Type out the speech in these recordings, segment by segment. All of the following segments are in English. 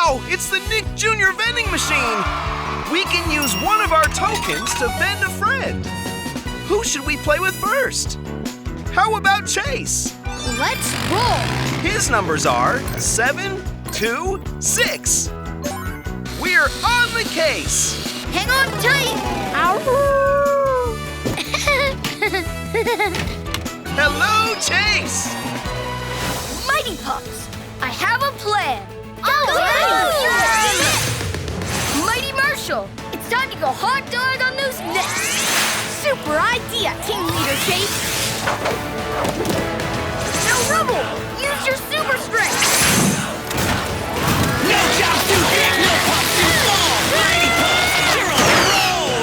Wow! It's the Nick Jr. vending machine! We can use one of our tokens to vend a friend. Who should we play with first? How about Chase? Let's roll! His numbers are 7, 2, 6. We're on the case! Hang on tight! Hello, Chase! Mighty Pups, I have a plan. Mighty Marshall, it's time to go hot dog on those necks. Super idea, Team Leader Chase. Now, Rubble, use your super strength. No job too big, no pop too small. Mighty Pups, you're on a roll.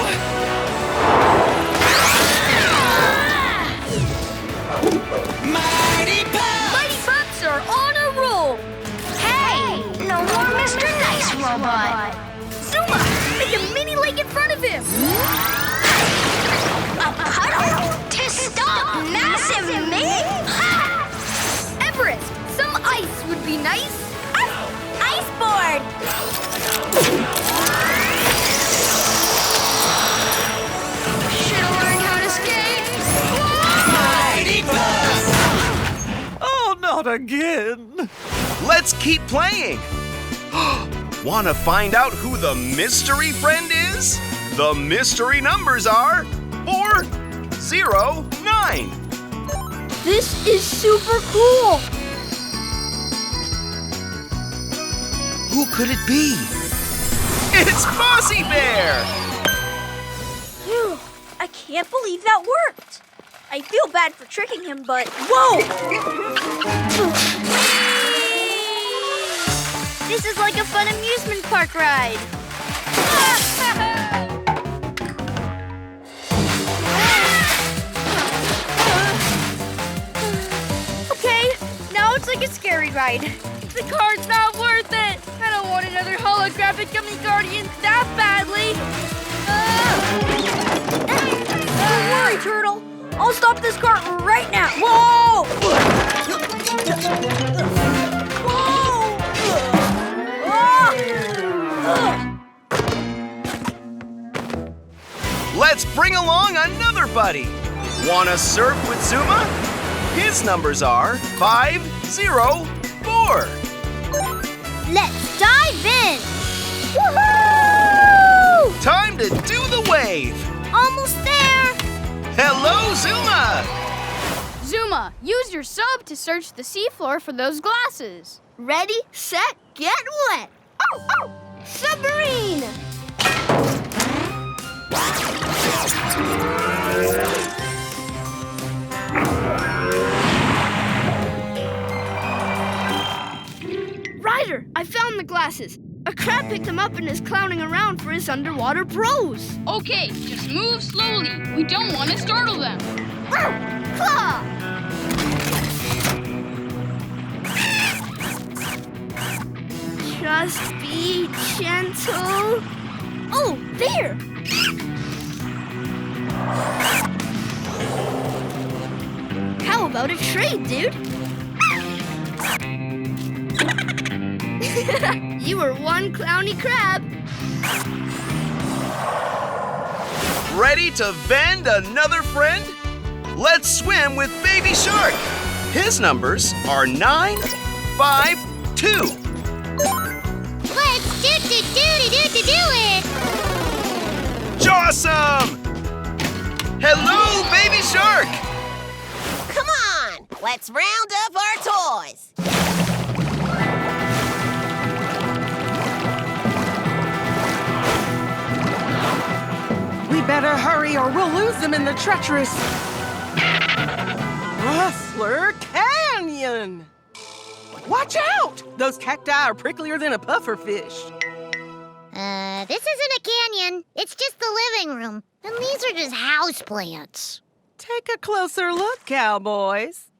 Mighty Pups! Mighty Pups are on a roll. Hey, no more Mr. Nice Robot. Zuma, make a mini lake in front of him. A puddle to stop massive me? Everest, some ice would be nice. Ice board. Should've learned how to skate. Mighty Pups! Oh, not again! Let's keep playing! Want to find out who the mystery friend is? The mystery numbers are 4, 0, 9. This is super cool. Who could it be? It's Bossy Bear! Phew, I can't believe that worked. I feel bad for tricking him, but whoa! This is like a fun amusement park ride. Okay, now it's like a scary ride. The car's not worth it. I don't want another holographic gummy guardian that badly. Don't worry, Turtle. I'll stop this car right now. Whoa! Let's bring along another buddy. Wanna surf with Zuma? His numbers are 5, 0, 4. Let's dive in. Woohoo! Time to do the wave. Almost there. Hello, Zuma. Zuma, use your sub to search the seafloor for those glasses. Ready, set, get wet. Oh, oh, submarine. Ryder, I found the glasses. A crab picked them up and is clowning around for his underwater bros. Okay, just move slowly. We don't want to startle them. Claw! Just be gentle. Oh, there! How about a trade, dude? You were one clowny crab. Ready to vend another friend? Let's swim with Baby Shark. His numbers are 9, 5, 2. Let's do it. Jawsome! Hello, Baby Shark! Come on, let's round up our toys. We better hurry or we'll lose them in the treacherous Rustler Canyon. Watch out! Those cacti are pricklier than a pufferfish. This isn't a canyon. It's just the living room. And these are just houseplants. Take a closer look, cowboys.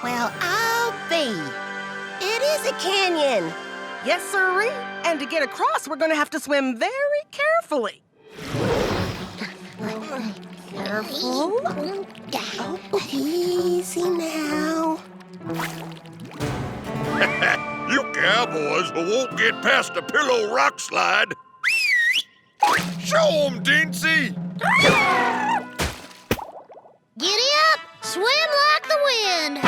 Well, I'll be. It is a canyon. Yes, sirree. And to get across, we're going to have to swim very carefully. Careful. Easy now. You cowboys won't get past the pillow rock slide. Show 'em, Dincy! Giddy up! Swim like the wind!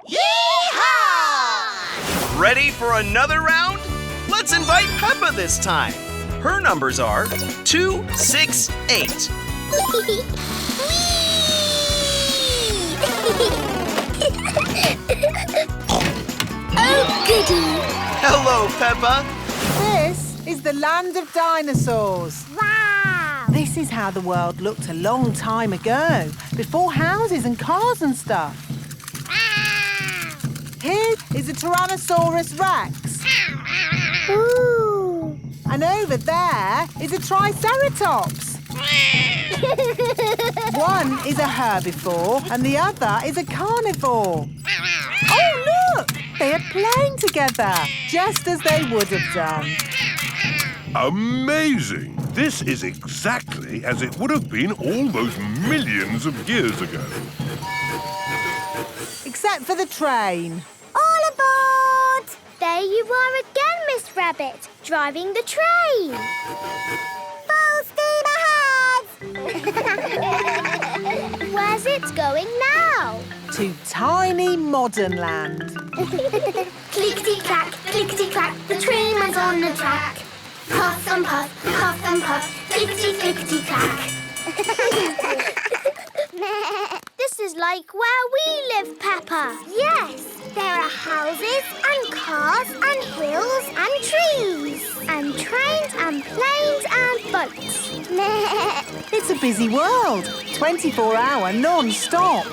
Yeehaw! Ready for another round? Let's invite Peppa this time. Her numbers are 2, 6, 8. Oh, goody! Hello, Peppa. This is the land of dinosaurs. Wow! This is how the world looked a long time ago, before houses and cars and stuff. Here is a Tyrannosaurus Rex. Ooh! And over there is a Triceratops. One is a herbivore and the other is a carnivore. Oh, look! They are playing together, just as they would have done. Amazing! This is exactly as it would have been all those millions of years ago. Except for the train. All aboard! There you are again, Miss Rabbit, driving the train. Full steam ahead! Where's it going now? To tiny modern land. Clickety-clack, clickety-clack, the train runs on the track. Puff and puff, clickety-clickety-clack. This is like where we live, Peppa. Yes, there are houses and cars and hills and trees and trains and planes and boats. It's a busy world. 24-hour non-stop.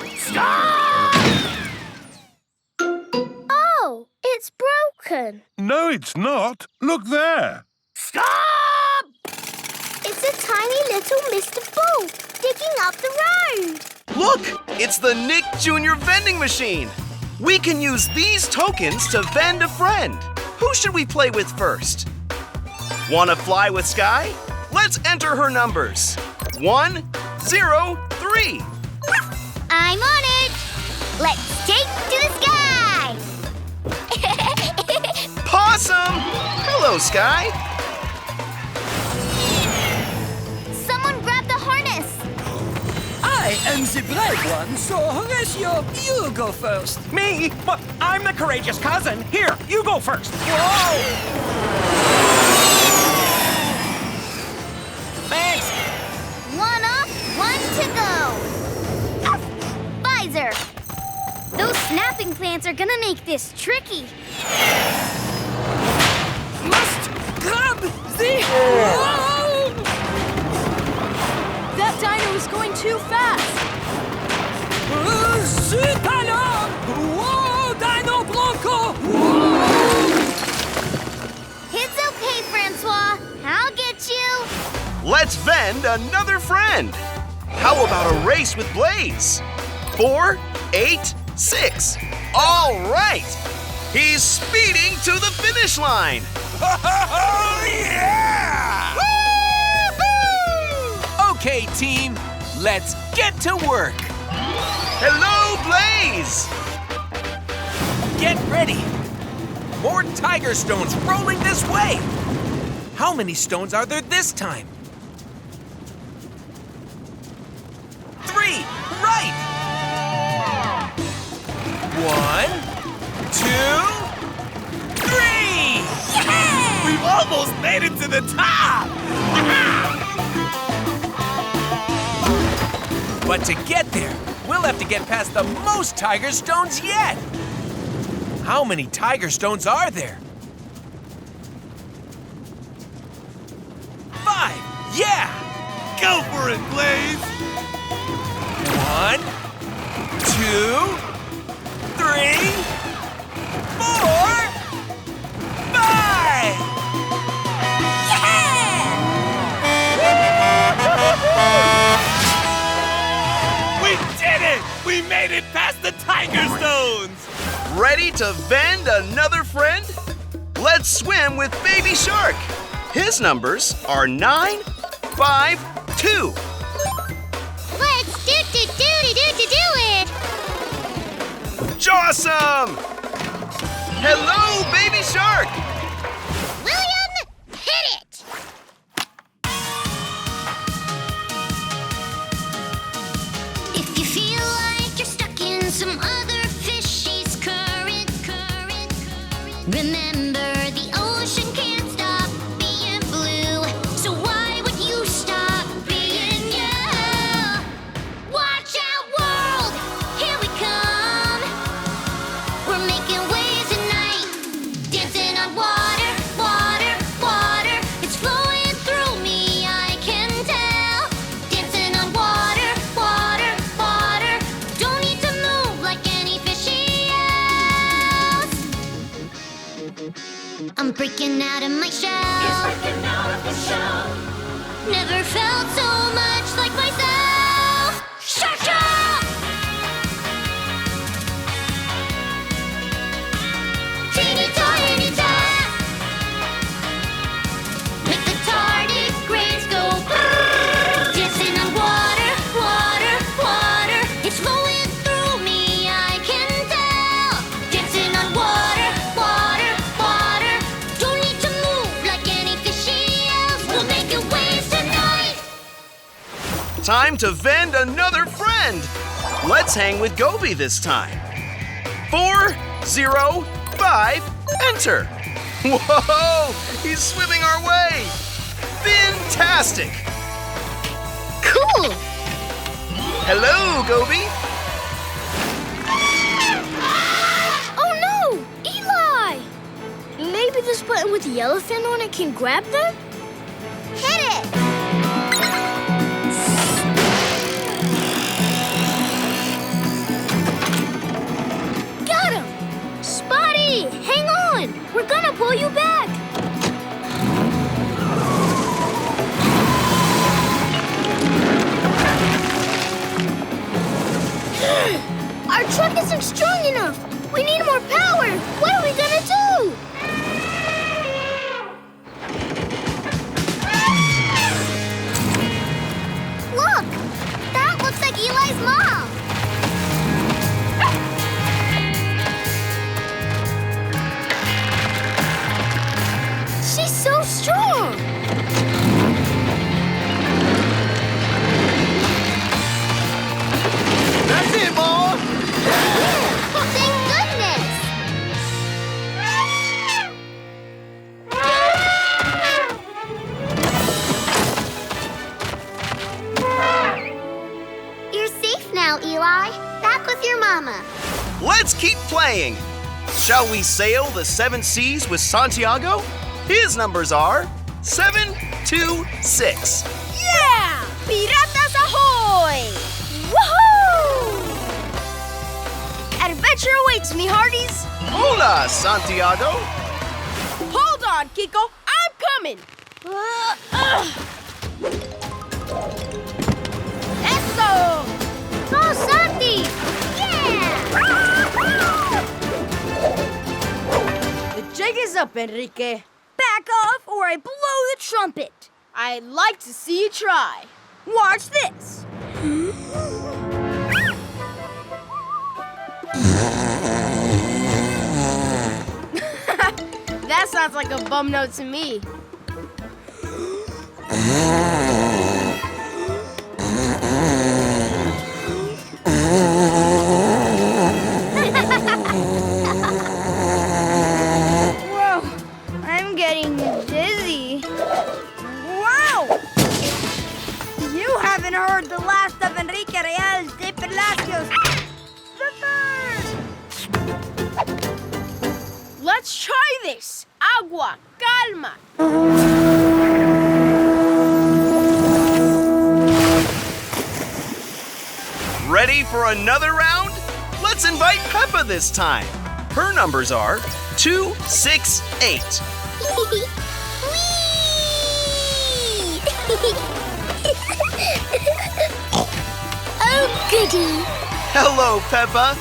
Oh, it's broken. No, it's not. Look there. Stop! It's a tiny little Mr. Bull digging up the road. Look, it's the Nick Jr. vending machine. We can use these tokens to vend a friend. Who should we play with first? Want to fly with Sky? Let's enter her numbers. 1, 0, 3. I'm on it. Let's take to the sky. Possum! Hello, Sky. Someone grab the harness. I am the brave one, so Horatio, you go first. Me? But I'm the courageous cousin. Here, you go first. Whoa! Thanks. One up, one to go. Visor. Those snapping plants are gonna make this tricky. Must grab the... Whoa! That dino is going too fast. Zut alors! Whoa, Dino Bronco! It's okay, Francois. I'll get you. Let's vend another friend. How about a race with Blaze? 4, 8, 6. All right. He's speeding to the finish line. Oh, yeah! Woo-hoo! Okay, team, let's get to work. Hello, Blaze. Get ready. More tiger stones rolling this way. How many stones are there this time? 3, right. 1, 2, 3. Yeah! We've almost made it to the top. But to get there, we'll have to get past the most tiger stones yet. How many tiger stones are there? 5. Yeah! Go for it, Blaze! 1, 2, 3, 4, 5! Yeah! We did it! We made it past the tiger stones! Ready to vend another friend? Let's swim with Baby Shark. His numbers are 9, 5, 2. Let's do it! Jawsome! Hello, baby shark! William, hit it! If you feel like you're stuck in some other fishy's current, remember the ocean can't stop being blue, so why would you stop being you? Watch out, world! Here we come! We're making waves tonight, dancing on water, water, water. It's flowing through me, I can tell. Dancing on water, water, water. Don't need to move like any fishy else. I'm breaking out of my shell. Never felt so much like myself. Shark, shark! Teeny tiny tap. Make the tardigrades go brrrr. Dancing on water, water, water. It's flowing through me, I can tell. Dancing on water, water, water. Don't need to move like any fishy else. We'll make it waves tonight. Time to vend another friend. Let's hang with Goby this time. 4, 0, 5, enter. Whoa! He's swimming our way. Fantastic! Cool. Hello, Goby. Oh no! Eli! Maybe this button with the yellow fin on it can grab them? Hit it. Got him! Spotty! Hang on! We're gonna pull you back! Our truck isn't strong enough! We need more power! What are we gonna do? Look! That looks like Eli's mom. She's so strong! That's it, Mom. Thank goodness. You're safe now, Eli. Back with your mama. Let's keep playing. Shall we sail the 7 seas with Santiago? His numbers are 7, 2, 6. Yeah! Piratas ahoy! Woohoo! Adventure awaits me, hearties! Hola, Santiago. Hold on, Kiko. I'm coming! Eso! Go, Santi! Yeah! The jig is up, Enrique. Back off or I blow the trumpet. I'd like to see you try. Watch this. That sounds like a bum note to me. Whoa, I'm getting dizzy. Wow! You haven't heard the last of Enrique Real de Palacios. Let's try this. Agua, calma. Ready for another round? Let's invite Peppa this time. Her numbers are 2, 6, 8. Whee! Oh, goody. Hello, Peppa.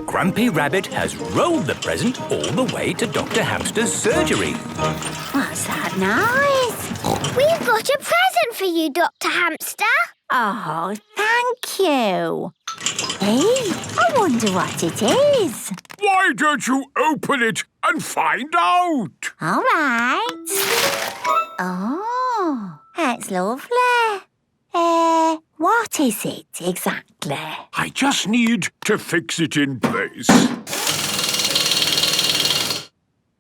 Grumpy Rabbit has rolled the present all the way to Dr. Hamster's surgery. What's that nice. We've got a present for you, Dr. Hamster. Oh, thank you. Hey, I wonder what it is. Why don't you open it and find out? All right. Oh, that's lovely. What is it exactly? I just need to fix it in place.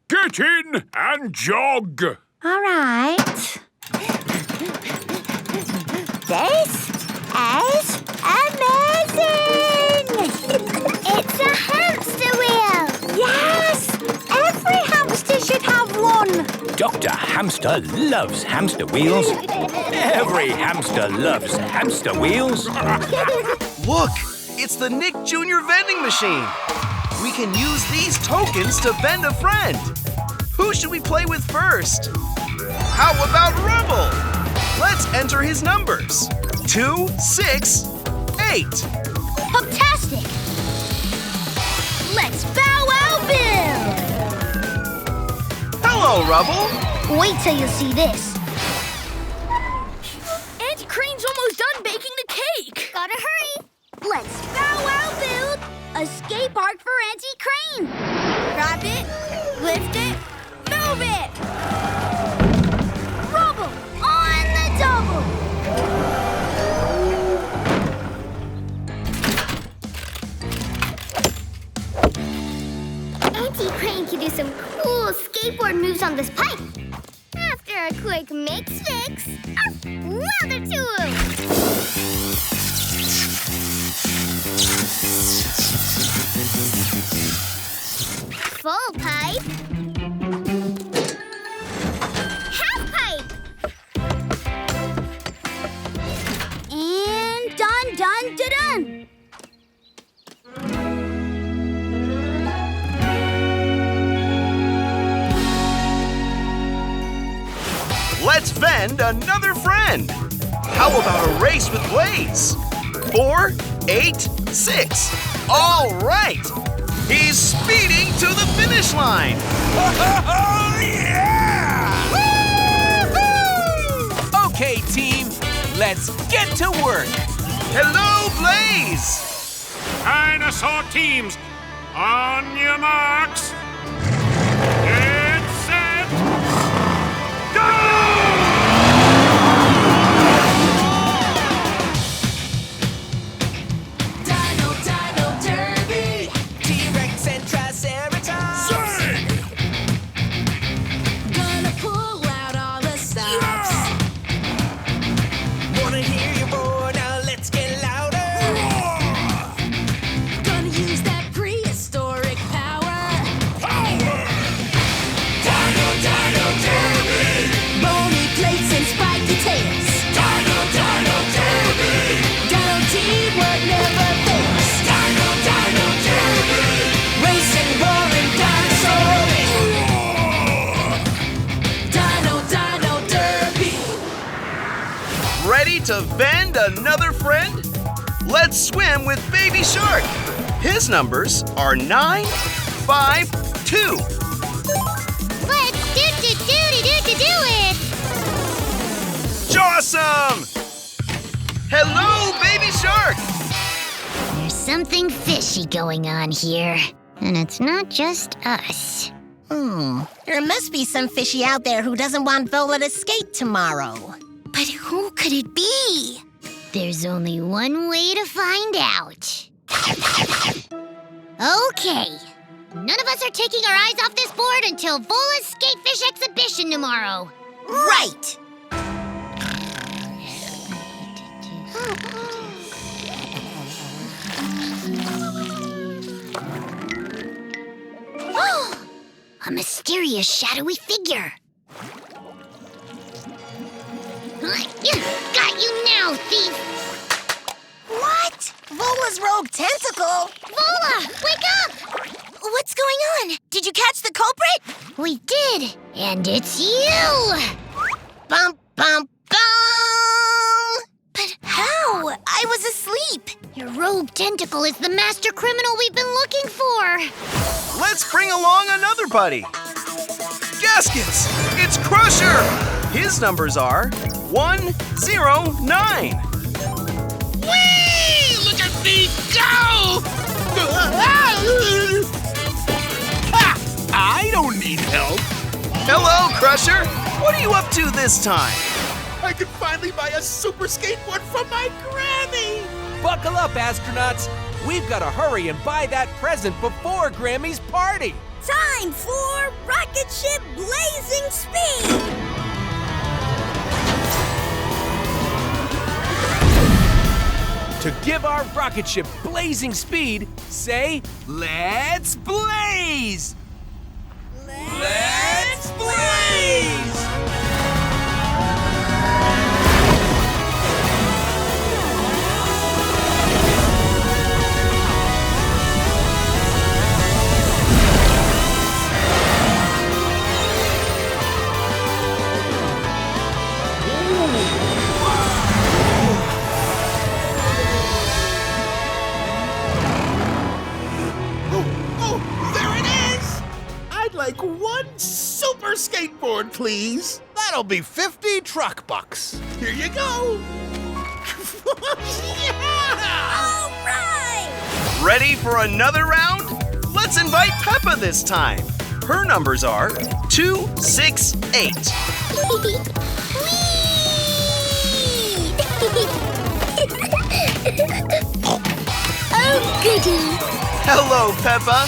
Get in and jog. All right. This is amazing! It's a hamster wheel! Yes! Every hamster should have one! Dr. Hamster loves hamster wheels. Every hamster loves hamster wheels. Look, it's the Nick Jr. vending machine. We can use these tokens to vend a friend. Who should we play with first? How about Rubble? Let's enter his numbers. 2, 6, 8. Fantastic! Let's bow wow build! Hello, Rubble. Wait till you see this. Auntie Crane's almost done baking the cake. Gotta hurry. Let's bow wow build a skate park for Auntie Crane. Grab it, lift it, move it. Rubble on the double. Auntie Crane can do some cool skateboard moves on this pipe. After a quick mix-fix, another tool. Full pipe. Half pipe. And done, done, done. Let's vend another friend. How about a race with Blaze? 4, 8, 6. All right. He's speeding to the finish line. Oh, yeah! Woo-hoo! Okay, team, let's get to work. Hello, Blaze. Dinosaur teams, on your marks. Get set. Go! Dino Derby! T-Rex and Triceratops! Sing! Gonna pull out all the stops. Wanna hear you roar, now let's get louder. Gonna use that prehistoric power. Dino Derby! Bony plates and spiky tails. Dino Derby! Dino teamwork never fails. Dino Derby! Racing, roaring dinosaurs. Dino Derby! Ready to vend another friend? Let's swim with Baby Shark. His numbers are 9, 5, 2. Let's do it! Awesome! Hello, Baby Shark. There's something fishy going on here. And it's not just us. There must be some fishy out there who doesn't want Vola to skate tomorrow. But who could it be? There's only one way to find out. Okay. None of us are taking our eyes off this board until Vola's Skatefish exhibition tomorrow. Right! A mysterious shadowy figure. Got you now, thief! What? Vola's rogue tentacle? Vola, wake up! What's going on? Did you catch the culprit? We did, and it's you! Bum, bum, bum! But how? I was asleep. Your rogue tentacle is the master criminal we've been looking for. Let's bring along another buddy. Get baskets! It's Crusher! His numbers are 109. Whee! Look at me go! Ha! I don't need help. Hello, Crusher. What are you up to this time? I can finally buy a super skateboard from my Grammy. Buckle up, astronauts. We've got to hurry and buy that present before Grammy's party. Time for Rocket Ship Blazing Speed! To give our rocket ship blazing speed, say, let's blaze! Let's blaze! Oh, there it is! I'd like one super skateboard, please. That'll be 50 truck bucks. Here you go. Yeah! All right! Ready for another round? Let's invite Peppa this time. Her numbers are 268. Oh, goody. Hello, Peppa.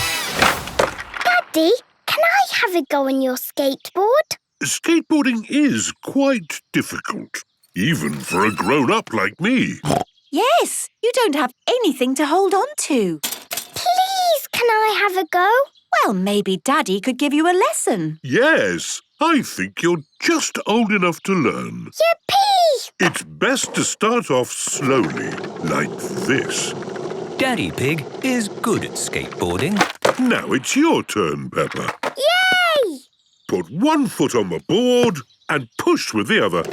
Daddy, can I have a go on your skateboard? Skateboarding is quite difficult, even for a grown-up like me. Yes, you don't have anything to hold on to. Please, can I have a go? Well, maybe Daddy could give you a lesson. Yes, I think you're just old enough to learn. Yippee! It's best to start off slowly, like this. Daddy Pig is good at skateboarding. Now it's your turn, Peppa. Yay! Put one foot on the board and push with the other.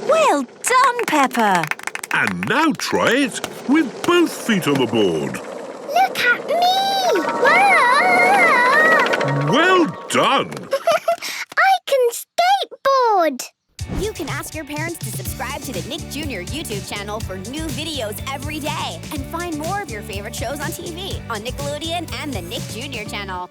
Well done, Peppa. And now try it with both feet on the board. Look at me! Wow! Well done! I can skateboard! You can ask your parents to subscribe to the Nick Jr. YouTube channel for new videos every day. And find more of your favorite shows on TV on Nickelodeon and the Nick Jr. channel.